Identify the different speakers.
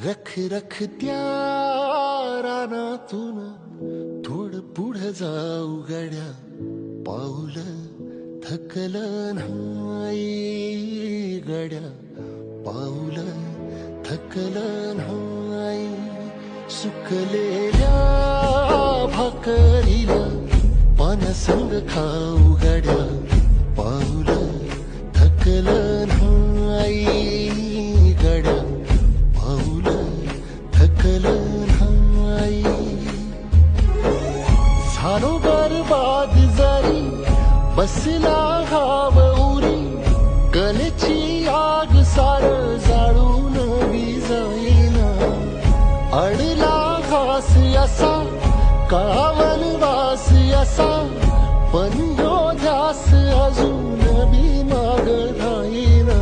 Speaker 1: रख रख त्या रानातून थोडं पुढं जाऊ गड्या, पाऊल थकलं नाही गड्या, पाऊल थकलं नाही. सुकलेल्या भाकरीला पाण्यासंग खाऊ गड्या, पाऊल थकलं नाही गड्या, पाऊल थकलं नाही. झालो बरबाद जरी बसला घाव उरी, कलेची आग सार जाळून विजाईना. अडला घास असा काळावन वास असा, पण यो ध्यास अजून बी माग राहीना.